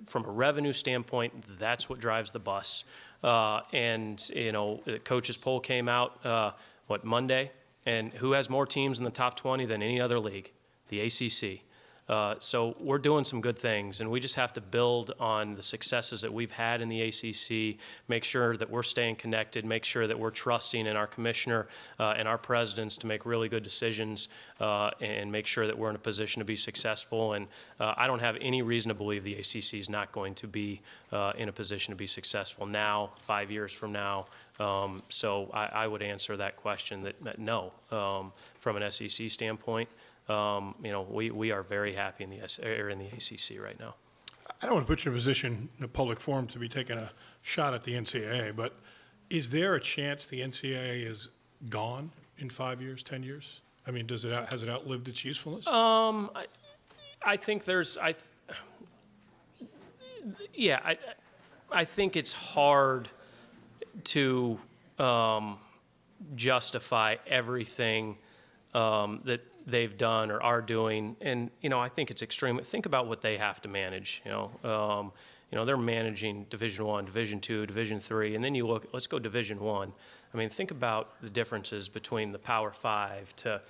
From a revenue standpoint, that's what drives the bus. The coaches poll came out, Monday? And who has more teams in the top 20 than any other league? The ACC. So we're doing some good things, and we just have to build on the successes that we've had in the ACC, make sure that we're staying connected, make sure that we're trusting in our commissioner and our presidents to make really good decisions and make sure that we're in a position to be successful. And I don't have any reason to believe the ACC is not going to be in a position to be successful now, 5 years from now. So I would answer that question that no, from an SEC standpoint. We are very happy in the ACC right now. I don't want to put you in a position in a public forum to be taking a shot at the Ncaa, but is there a chance the Ncaa is gone in 5 years, 10 years? I mean, has it outlived its usefulness? I think I think it's hard to justify everything that they've done or are doing, and I think it's extreme. Think about what they have to manage. They're managing Division I, Division II, Division III, and then you look. Let's go Division I. I mean, think about the differences between the Power Five to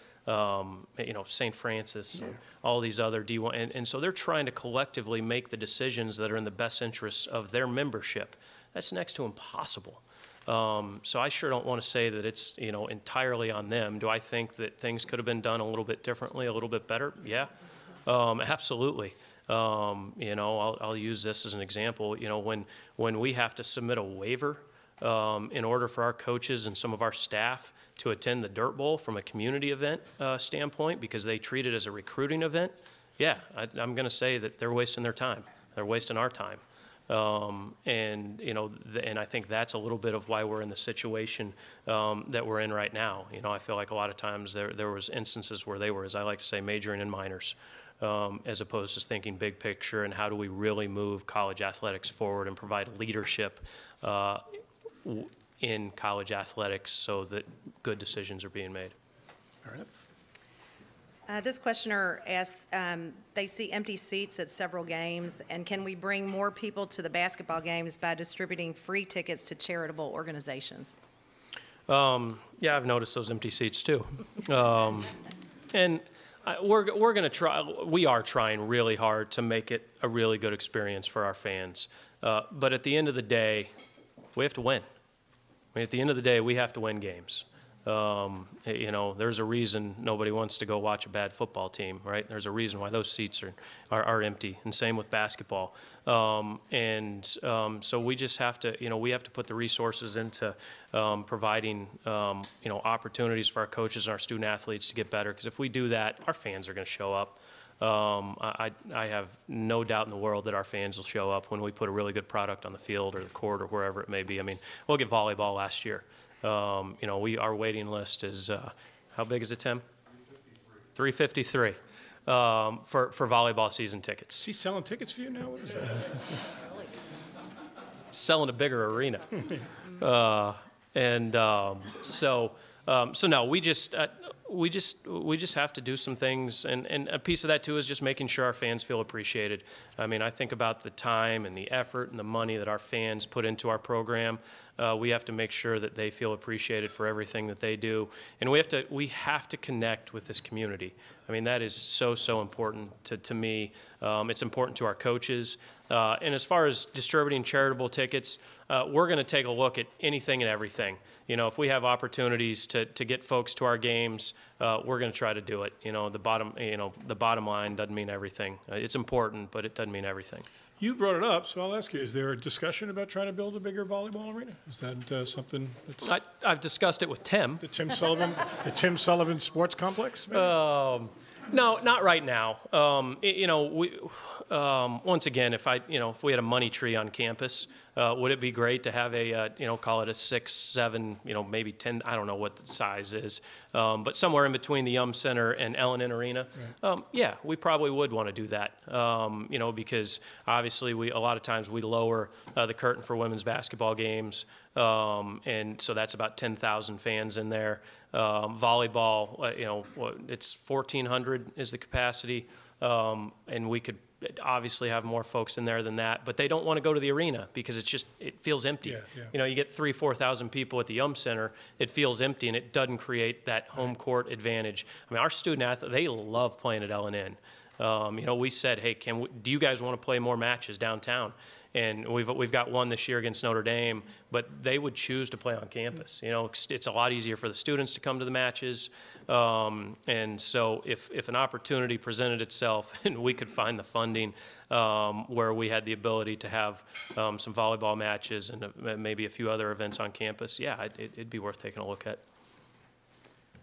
St. Francis, and all these other D1, and so they're trying to collectively make the decisions that are in the best interests of their membership. That's next to impossible. So I sure don't want to say that it's, entirely on them. Do I think that things could have been done a little bit differently, a little bit better? Yeah, absolutely. I'll use this as an example. When we have to submit a waiver in order for our coaches and some of our staff to attend the Dirt Bowl from a community event standpoint because they treat it as a recruiting event, yeah, I'm going to say that they're wasting their time. They're wasting our time. And I think that's a little bit of why we're in the situation that we're in right now. I feel like a lot of times there was instances where they were, as I like to say, majoring in minors, as opposed to thinking big picture and how do we really move college athletics forward and provide leadership in college athletics so that good decisions are being made. All right. This questioner asks, they see empty seats at several games, and can we bring more people to the basketball games by distributing free tickets to charitable organizations? Yeah, I've noticed those empty seats too. And we're going to try, we are trying really hard to make it a really good experience for our fans. But at the end of the day, we have to win. I mean, at the end of the day, we have to win games. There's a reason nobody wants to go watch a bad football team, right? There's a reason why those seats are empty, and same with basketball. So we just have to, we have to put the resources into providing, opportunities for our coaches and our student athletes to get better. Because if we do that, our fans are going to show up. I have no doubt in the world that our fans will show up when we put a really good product on the field or the court or wherever it may be. I mean, we'll get volleyball last year. Our waiting list is, how big is it, Tim? 353 for volleyball season tickets. Is he selling tickets for you now? What is that? Selling a bigger arena. So no, we just have to do some things, and a piece of that too is just making sure our fans feel appreciated. I mean, I think about the time and the effort and the money that our fans put into our program. We have to make sure that they feel appreciated for everything that they do, and we have to connect with this community. I mean, that is so important to me. It's important to our coaches. And as far as distributing charitable tickets, we're going to take a look at anything and everything. If we have opportunities to get folks to our games, we're going to try to do it. The bottom line doesn't mean everything. It's important, but it doesn't mean everything. You brought it up, so I'll ask you, is there a discussion about trying to build a bigger volleyball arena? Is that something that's I've discussed it with Tim. the Tim Sullivan Sports Complex? Maybe? No, not right now. Once again, if we had a money tree on campus, would it be great to have a, call it a 6, 7, maybe 10, I don't know what the size is, but somewhere in between the Center and L&N Arena. Right. Yeah, we probably would want to do that, because obviously a lot of times we lower the curtain for women's basketball games, and so that's about 10,000 fans in there. Volleyball, it's 1,400 is the capacity, and we could obviously have more folks in there than that, but they don't want to go to the arena because it feels empty. Yeah. You get 3,000, 4,000 people at the Center, it feels empty, and it doesn't create that home court advantage. I mean, our student athletes, they love playing at L&N. We said, hey, do you guys want to play more matches downtown? And we've got one this year against Notre Dame, but they would choose to play on campus. It's a lot easier for the students to come to the matches. And so if an opportunity presented itself and we could find the funding where we had the ability to have some volleyball matches and maybe a few other events on campus, yeah, it'd be worth taking a look at.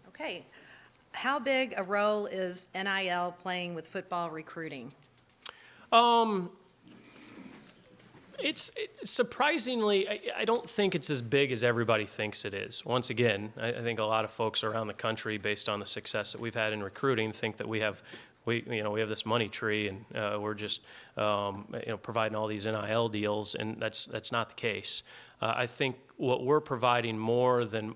Okay. How big a role is NIL playing with football recruiting? It's surprisingly, I don't think it's as big as everybody thinks it is. Once again, I think a lot of folks around the country, based on the success that we've had in recruiting, think that we have this money tree and we're just providing all these NIL deals, and that's not the case. I think what we're providing more than,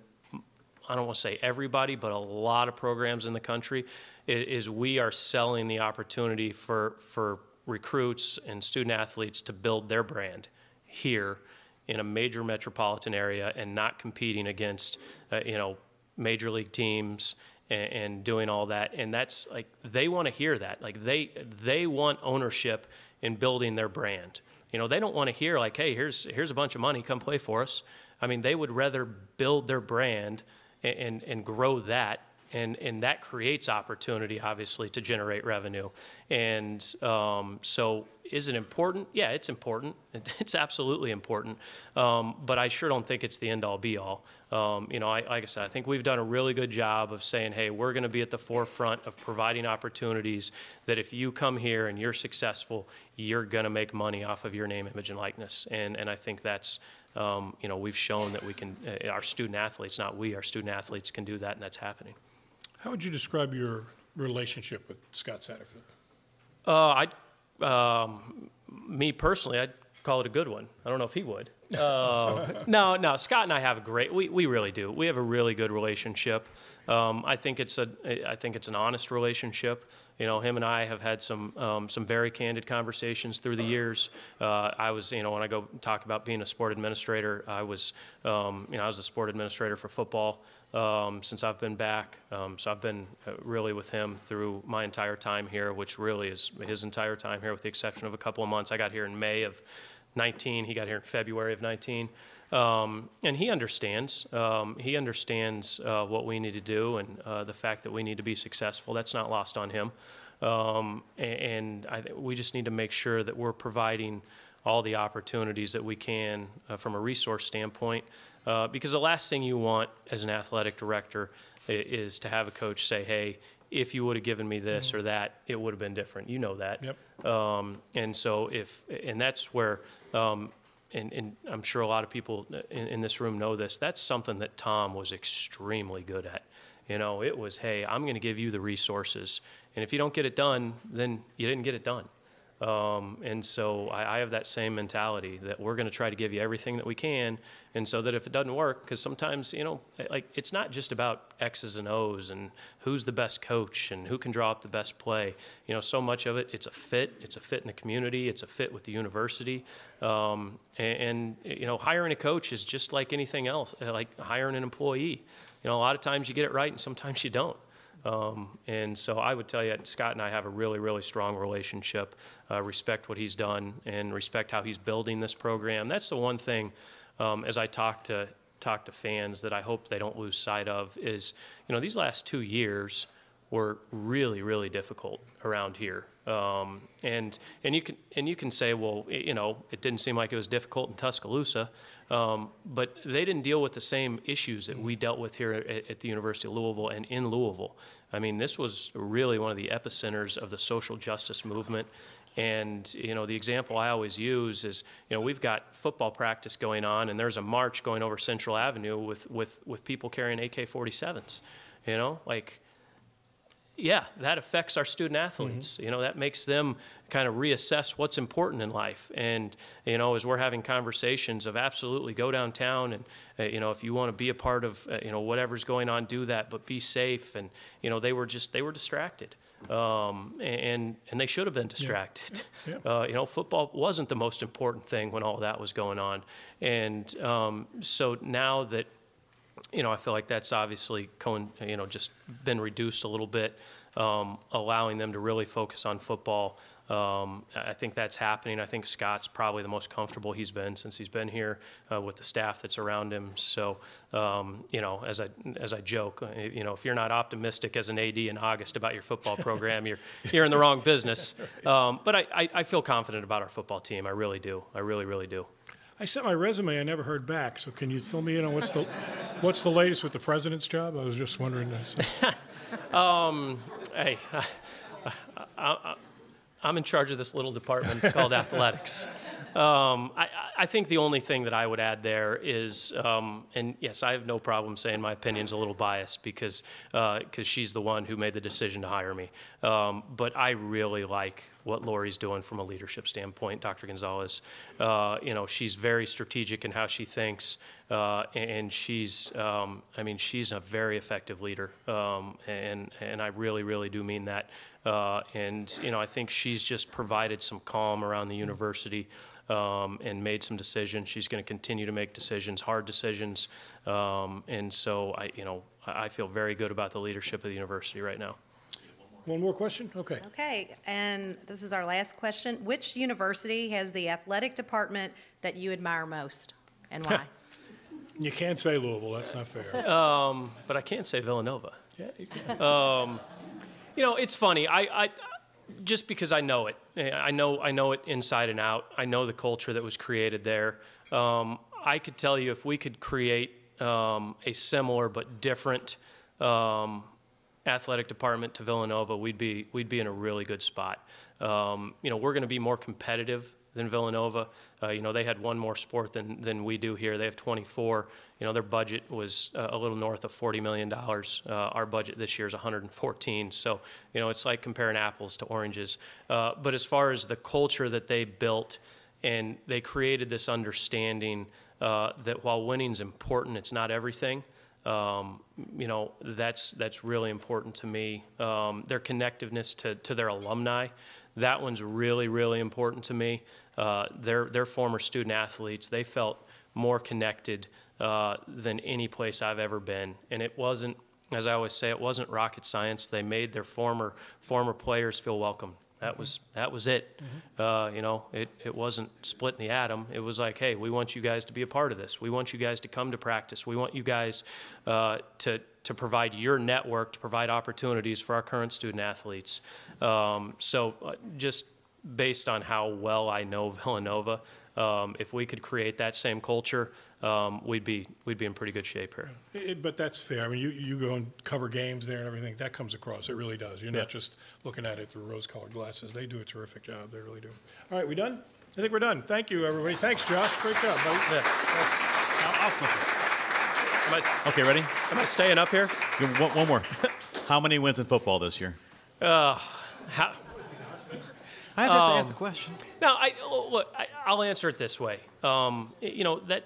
I don't want to say everybody, but a lot of programs in the country, is we are selling the opportunity for recruits and student athletes to build their brand here in a major metropolitan area and not competing against, major league teams and doing all that. And that's like, they want to hear that. Like they want ownership in building their brand. They don't want to hear like, hey, here's a bunch of money, come play for us. I mean, they would rather build their brand and grow that. And that creates opportunity, obviously, to generate revenue. And so is it important? Yeah, it's important. It's absolutely important. But I sure don't think it's the end-all, be-all. Like I said, I think we've done a really good job of saying, hey, we're going to be at the forefront of providing opportunities that if you come here and you're successful, you're going to make money off of your name, image, and likeness. And I think that's, we've shown that we can, our student athletes, not we, our student athletes can do that, and that's happening. How would you describe your relationship with Scott Sanderford? Me personally, I'd call it a good one. I don't know if he would. No, Scott and I have we really do. We have a really good relationship. I think it's an honest relationship. Him and I have had some very candid conversations through the years. I was, when I go talk about being a sport administrator, I was the sport administrator for football since I've been back. So I've been really with him through my entire time here, which really is his entire time here with the exception of a couple of months. I got here in May of 19. He got here in February of 19. And he understands. He understands what we need to do and the fact that we need to be successful. That's not lost on him. And we just need to make sure that we're providing all the opportunities that we can from a resource standpoint. Because the last thing you want as an athletic director is to have a coach say, hey, if you would have given me this or that, it would have been different. You know that. Yep. And so and that's where, and I'm sure a lot of people in this room know this, that's something that Tom was extremely good at. It was, hey, I'm going to give you the resources. And if you don't get it done, then you didn't get it done. And so I have that same mentality that we're going to try to give you everything that we can. And so that if it doesn't work, because sometimes, it's not just about X's and O's and who's the best coach and who can draw up the best play. So much of it, it's a fit. It's a fit in the community. It's a fit with the university. And hiring a coach is just like anything else, like hiring an employee. A lot of times you get it right and sometimes you don't. And so I would tell you, Scott and I have a really, really strong relationship, respect what he's done and respect how he's building this program. That's the one thing, as I talk to fans that I hope they don't lose sight of is, these last 2 years were really, really difficult around here. And you can say, well, you know, it didn't seem like it was difficult in Tuscaloosa, but they didn't deal with the same issues that we dealt with here at the University of Louisville and in Louisville. I mean, this was really one of the epicenters of the social justice movement. And, you know, the example I always use is, you know, we've got football practice going on, and there's a march going over Central Avenue with people carrying AK-47s, you know, like, yeah, that affects our student athletes. You know, that makes them kind of reassess what's important in life. And, you know, as we're having conversations of absolutely go downtown and, you know, if you want to be a part of, you know, whatever's going on, do that, but be safe. And, you know, they were distracted. And they should have been distracted. You know, football wasn't the most important thing when all that was going on. And so now that, you know, I feel like that's obviously you know, just been reduced a little bit, allowing them to really focus on football. I think that's happening. I think Scott's probably the most comfortable he's been since he's been here with the staff that's around him. So, you know, as I joke, you know, if you're not optimistic as an AD in August about your football program, you're in the wrong business. But I feel confident about our football team. I really do. I really, really do. I sent my resume. I never heard back. So can you fill me in on what's the latest with the president's job? I was just wondering this. Hey, I'm in charge of this little department called athletics. I think the only thing that I would add there is, and yes, I have no problem saying my opinion's a little biased because she's the one who made the decision to hire me. But I really like what Lori's doing from a leadership standpoint, Dr. Gonzalez. You know, she's very strategic in how she thinks, and she's, I mean, she's a very effective leader, and I really, really do mean that. And, you know, I think she's just provided some calm around the university and made some decisions. She's going to continue to make decisions, hard decisions. And so, I feel very good about the leadership of the university right now. One more question? Okay. Okay, and this is our last question. Which university has the athletic department that you admire most, and why? You can't say Louisville. That's not fair. But I can say Villanova. Yeah, you can. You know, it's funny. I just because I know it. I know it inside and out. I know the culture that was created there. I could tell you if we could create a similar but different athletic department to Villanova, we'd be in a really good spot. You know, we're going to be more competitive than Villanova. You know, they had one more sport than we do here. They have 24. You know, their budget was a little north of $40 million. Our budget this year is 114. So, you know, it's like comparing apples to oranges. But as far as the culture that they built, and they created this understanding that while winning's important, it's not everything. You know, that's really important to me. Their connectiveness to their alumni, that one's really, really important to me. Their former student athletes, they felt more connected than any place I've ever been. And it wasn't, as I always say, it wasn't rocket science. They made their former players feel welcome. That was it. You know, it wasn't splitting the atom. It was like, hey, we want you guys to be a part of this. We want you guys to come to practice. We want you guys to provide your network, to provide opportunities for our current student athletes. So just based on how well I know Villanova, if we could create that same culture, we'd be in pretty good shape here. But that's fair. I mean, you go and cover games there and everything. That comes across. It really does. You're not just looking at it through rose-colored glasses. They do a terrific job. They really do. All right, we done? I think we're done. Thank you, everybody. Thanks, Josh. Great job, buddy. Yeah. I'll flip it. Okay, ready? Am I staying up here? One more. How many wins in football this year? How? I have to ask the question. No, I'll answer it this way. You know, that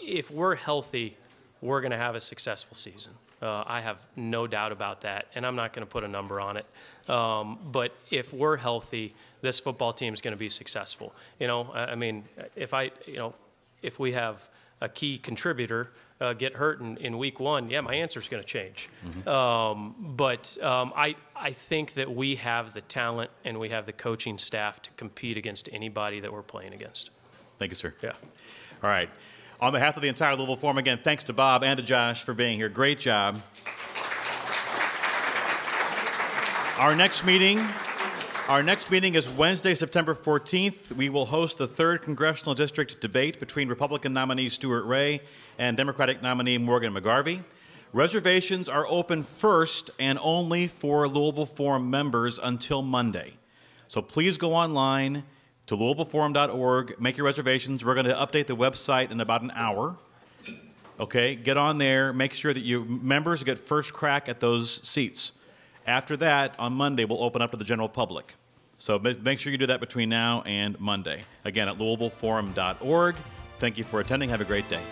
if we're healthy, we're going to have a successful season. I have no doubt about that, and I'm not going to put a number on it. But if we're healthy, this football team is going to be successful. You know, I mean, if we have a key contributor get hurt in week one, yeah, my answer is going to change. But I think that we have the talent and we have the coaching staff to compete against anybody that we're playing against. Thank you, sir. Yeah. All right. On behalf of the entire Louisville Forum, again, thanks to Bob and to Josh for being here. Great job. Our next meeting is Wednesday, September 14th. We will host the 3rd Congressional District debate between Republican nominee Stuart Ray and Democratic nominee Morgan McGarvey. Reservations are open first and only for Louisville Forum members until Monday. So please go online to louisvilleforum.org, make your reservations. We're going to update the website in about an hour. Okay, get on there, make sure that you members get first crack at those seats. After that, on Monday, we'll open up to the general public. So make sure you do that between now and Monday. Again, at louisvilleforum.org. Thank you for attending. Have a great day.